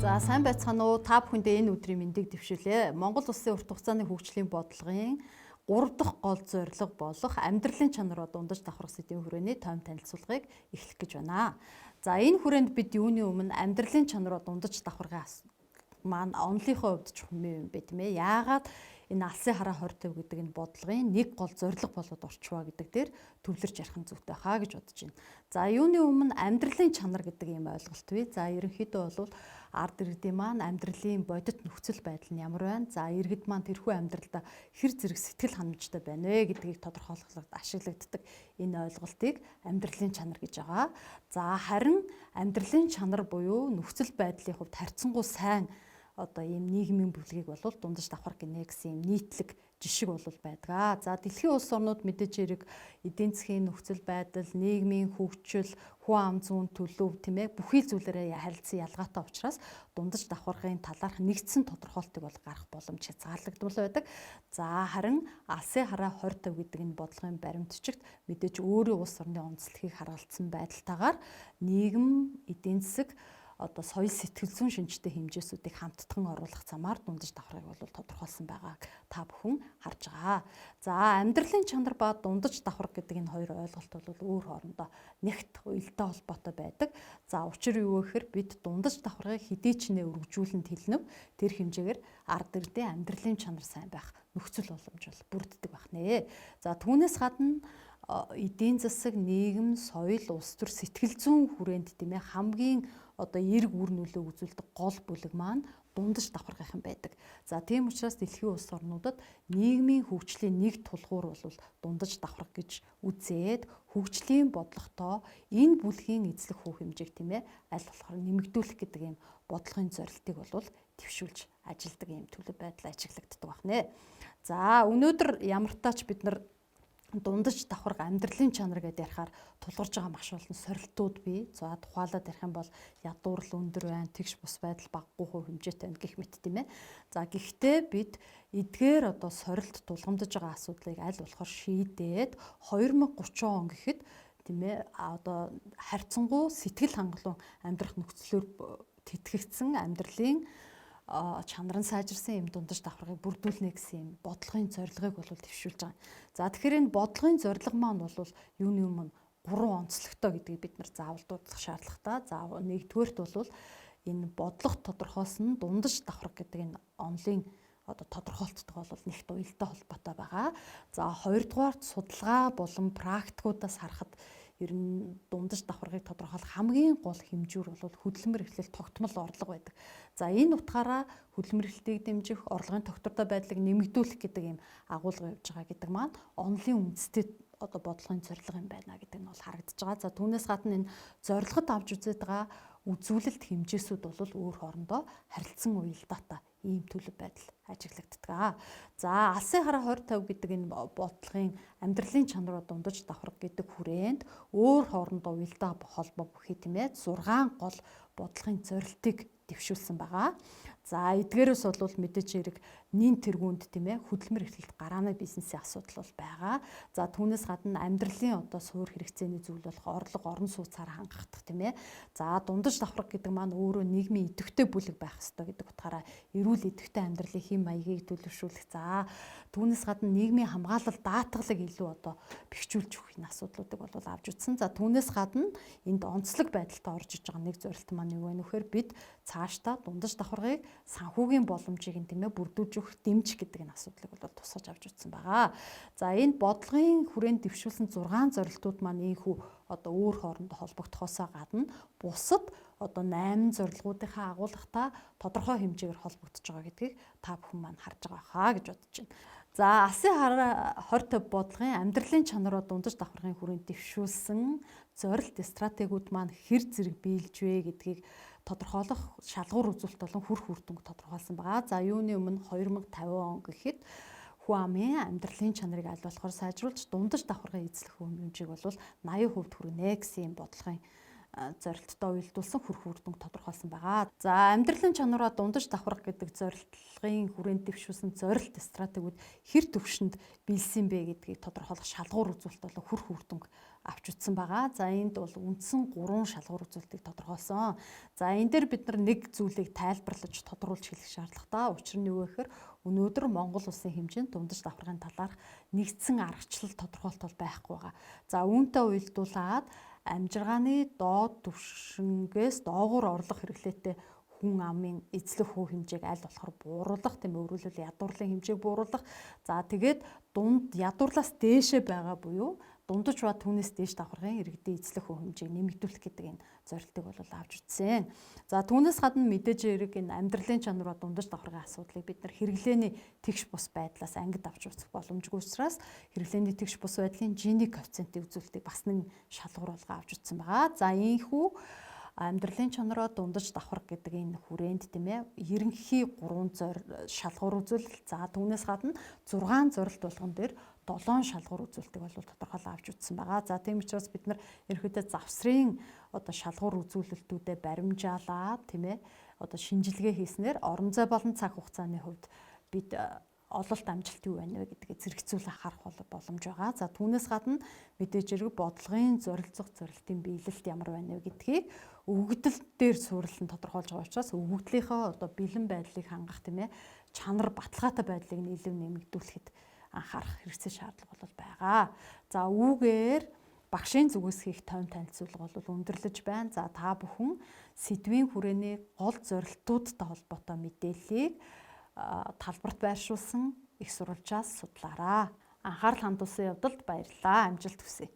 За сайн байцгаана уу? Та бүхэндээ энэ өдрийн мэндийг дэвшүүлье. Монгол Улсын урт хугацааны хөгжлийн бодлогын 3 дахь гол зорилго болох амьдралын чанараа дундаж давхрах сэдвийн хүрээний тойм танилцуулгыг эхлэх гэж байна. За энэ хүрээнд бид юуны өмнө амьдралын чанараа дундаж давхрахын маань онлынхоо хувьд чухал юм бэ тийм ээ. Яагаад энэ алсын хараа 2050 гэдэг энэ бодлогын нэг гол зорилго болоод орчваа гэдэг дээр төвлөрж ярих нь зүйтэй хаа гэж бодож байна. За юуны өмнө амьдралын чанар гэдэг ийм ойлголт бий. За ерөнхийдөө бол ард иргэдийн маань амьдралын бодит нөхцөл байдал нь ямар байна? За иргэд маань тэрхүү амьдралдаа хэр зэрэг сэтгэл ханамжтай байна вэ гэдгийг тодорхойлоход ашиглагддаг энэ ойлголтыг амьдралын чанар гэж байгаа. За харин амьдралын чанар буюу нөхцөл байдлын хувьд харьцангуй сайн ийм нийгмийн бүлгийг бол дундаж давхар гинэ гэсэн ийм нийтлэг жишг бол байдаг. За дэлхийн улс орнууд мэдээж хэрэг эдийн засгийн нөхцөл байдал, нийгмийн хөгжил, хүн ам зүйн төлөв тийм ээ бүхий зүйлээрээ харилцан ялгаатай учраас дундаж давхаргын талаарх нэгдсэн тодорхойлтыг бол гаргах боломж хязгаарлагдмал байдаг. За харин алсын хараа 2050 гэдэг энэ бодлогын баримтчигт мэдээж өөрийн улс орны онцлогийг харгалзсан байдалтайгаар нийгэм, эдийн засаг соёл сэтгэл зүйн шинжтэй хэмжээсүүдийг хамттан оруулах замаар дундаж давхрыг бол тодорхойлсон байгааг та бүхэн харж байгаа. За амьдралын чанар ба дундаж давхар гэдэг энэ хоёр ойлголт бол өөр хоорондоо нэгт уялдаа холбоотой байдаг. За учир юу гэхээр бид дундаж давхрыг хэдий ч нэ өргөжүүлэлт хэлнэв тэр хэмжээгээр ард ирдийн амьдралын чанар сайн байх нөхцөл боломж бол бүрддэг байх нэ. За түүнээс гадна эдийн засаг, нийгэм, соёл, улс төр сэтгэл зүйн хүрээнд тийм ээ хамгийн эерэг үр нөлөө үзүүлдэг гол бүлэг маань дундаж давхаргах юм байдаг. За тийм учраас дэлхийн улс орнуудад нийгмийн хөгжлийн нэг тулгуур бол дундаж давхрах гэж үзээд хөгжлийн бодлоготой энэ бүлгийн эзлэх хүү хэмжээг тийм ээ аль болохоор нэмэгдүүлэх гэдэг ийм бодлогын зорилтыг бол дэвшүүлж ажилдаг ийм төлөв байдал ажиглагддаг байна. За өнөөдөр ямар тач бид нар дундаж давхарга амьдралын чанар гэдээ ярихаар тулгарч байгаа маш олон сорилтууд бий. За тухайлаад ярих юм бол ядуурл өндөр байна, тэгш бус байдал багагүй хувь хэмжээтэй байна гэх мэт тийм ээ. За гэхдээ бид эдгээр сорилт тулгамдж байгаа асуудлыг аль болохоор шийдээд 2030 он гэхэд тийм ээ харьцангуй сэтгэл хангалуун амьдрах нөхцлөөр тэтгэгдсэн амьдралын чанар нь сайжирсан юм дундаж давхаргыг бүрдүүлнэ гэсэн юм бодлогын зорилгыг бол дэвшүүлж байгаа. За тэгэхээр энэ бодлогын зорилго маань бол юуны өмнө 3 онцлогтой гэдгийг бид нар заавал дурдах шаардлагатай. За нэгдүгээрт бол энэ бодлого тодорхойлсон дундаж давхарга гэдэг энэ онлын тодорхойлттой бол нэгт уялдаа холбоотой байгаа. За хоёрдугаарт судалгаа болон практикуудаас харахад ер нь дундаж давхаргыг тодорхойлох хамгийн гол хэмжүүр бол хөдөлмөр эрхлэл тогтмол орлого байдаг. За энэ утгаараа хөдөлмөр эрхлэлийг дэмжих, орлогын тогтвортой байдлыг нэмэгдүүлэх гэдэг ийм агуулга явьж байгаа гэдэг маань онлын үндэстэй бодлогын зорилго юм байна гэдэг нь бол харагдаж байгаа. За түүнээс гадна энэ зорилгод авч үзээд байгаа үзүүлэлт хэмжээсүүд бол өөр хоорондоо харилцан уялдаатай ийм төлөв байдал ажиглагддаг. За алсын хараа 2050 гэдэг энэ бодлогын амьдралын чанараа дундаж давхарга гэдэг хүрээнд өөр хоорондоо уялдаа холбоо бүхий тийм ээ 6 гол бодлогын зорилтыг дэвшүүлсэн байгаа. За эдгээрээс бол мэдээж хэрэг нэн тэргуунд тийм ээ хөдөлмөр эрхлэлт гарааны бизнесийн асуудал бол байгаа. За түүнээс гадна амьдралын суур хэрэгцээний зүйл болох орлого, орон сууцаар хангагдах тийм ээ. За дундаж давхарга гэдэг маань өөрөө нийгмийн идэвхтэй бүлэг байх ёстой гэдэг утгаараа эрүүл идэвхтэй амьдралын хэм маягийг төлөвшүүлэх. За түүнээс гадна нийгмийн хамгаалал даатгалыг илүү бэхжүүлж өгөх энэ асуудлуудыг бол авч үзсэн. За түүнээс гадна энд онцлог байдалтай орж иж байгаа нэг зорилт маань юу вэ нөхөр бид цаашдаа дундаж давхаргыг санхүүгийн боломжийг тийм ээ бүрдүүлж өгөх дэмжих гэдэг энэ асуудлыг бол тусгаж авч үзсэн байгаа. За энэ бодлогын хүрээнд дэвшүүлсэн 6 зорилтууд маань ийхүү өөр хоорондоо холбогдохоосоо гадна бусад 8 зорилгуудынхаа агуулгатай тодорхой хэмжээгээр холбогдож байгаа гэдгийг та бүхэн маань харж байгаа хаа гэж бодож байна. За алсын хараа 2050 бодлогын амьдралын чанараа дундаж давхаргын хүрээнд дэвшүүлсэн зорилт стратегиуд маань хэр зэрэг биелж вэ гэдгийг тодорхойлох шалгуур үзүүлэлт болон үр дүнг тодорхойлсон байгаа. За юуны өмнө 2050 он гэхэд хүн амын амьдралын чанарыг аль болохоор сайжруулж дундаж давхаргын эзлэх хэмжээг бол 80% хүргэнэ гэсэн юм бодлогын зорилттой уялдуулсан хүрх үр дүнг тодорхойлсон байгаа. За амьдралын чанараа дундаж давхрах гэдэг зорилтын хүрээнд дэвшүүлсэн зорилт стратегиуд хэр төвшөнд биелсэн бэ гэдгийг тодорхойлох шалгуур үзүүлэлт болон хүрх үр дүнг авч үзсэн байгаа. За энд бол үндсэн 3 шалгуур үзүүлэлтийг тодорхойлсон. За энэ дээр бид нар нэг зүйлийг тайлбарлаж тодруулж хэлэх шаардлагатай. Учир нь юу вэ гэхээр өнөөдөр Монгол улсын хэмжээнд дундаж давхрагын талаарх нэгдсэн аргачлал тодорхойлт бол байхгүй байгаа. За үүнтэй уялдуулаад амжиргааны доод түвшингээс доогуур орлого хэрэглээтэй хүн амын эзлэх хүү хэмжээг аль болохоор бууруулах, тийм өөрөлдвөл ядуурлын хэмжээг бууруулах. За тэгээд дунд ядуурлаас дээшээ байгаа буюу дундаж ба түүнээс дээш давхрагын иргэдийн эзлэх хүү хэмжээг нэмэгдүүлэх гэдэг энэ зорилтыг бол авч үзсэн. За түүнээс гадна мэдээж хэрэг энэ амьдралын чанар ба дундаж давхрагын асуудлыг бид нар хэрэглээний тэгш бус байдлаас ангид авч үзэх боломжгүй учраас хэрэглээний тэгш бус байдлын Гини коэффициентийн үзүүлэлтийг бас нэг шалгуур болгоо авч үзсэн байгаа. За ийхүү амьдралын чанараа дундаж давхраг гэдэг энэ хүрээнд тийм ээ ерөнхий 3 шалгуур үзүүлэлт. За түүнээс гадна 6 зорилт болгон дээр 7 шалгуур үзүүлэлтийг бол тодорхойлон авч үзсэн байгаа. За тийм учраас бид нар ерөнхийдөө завсрын шалгуур үзүүлэлтүүдэд баримжаалаад тийм ээ шинжилгээ хийснээр орон зай болон цаг хугацааны хувьд бид ололт амжилт юу байна вэ гэдгийг зэрэгцүүлэн харах боломж байгаа. За түүнээс гадна мэдээж хэрэг бодлогын зорилцох зорилтын биелэлт ямар байна вэ гэдгийг өгөгдөл дээр суурилан тодорхойлж байгаа учраас өгөгдлийнхөө бэлэн байдлыг хангах тийм ээ чанар баталгаатай байдлыг илүү нэмэгдүүлэхэд анхаарах хэрэгцээ шаардлага бол байгаа. За үүгээр багшийн зүгээс хийх тойм танилцуулга бол өндөрлөж байна. За та бүхэн сэдвийн хүрээний гол зорилтуудтай холбоотой мэдээллийг талбарт байршуулсан их сурвалжаас судлаарай. Анхаарал хандуулсан явдалд баярлалаа. Амжилт хүсье.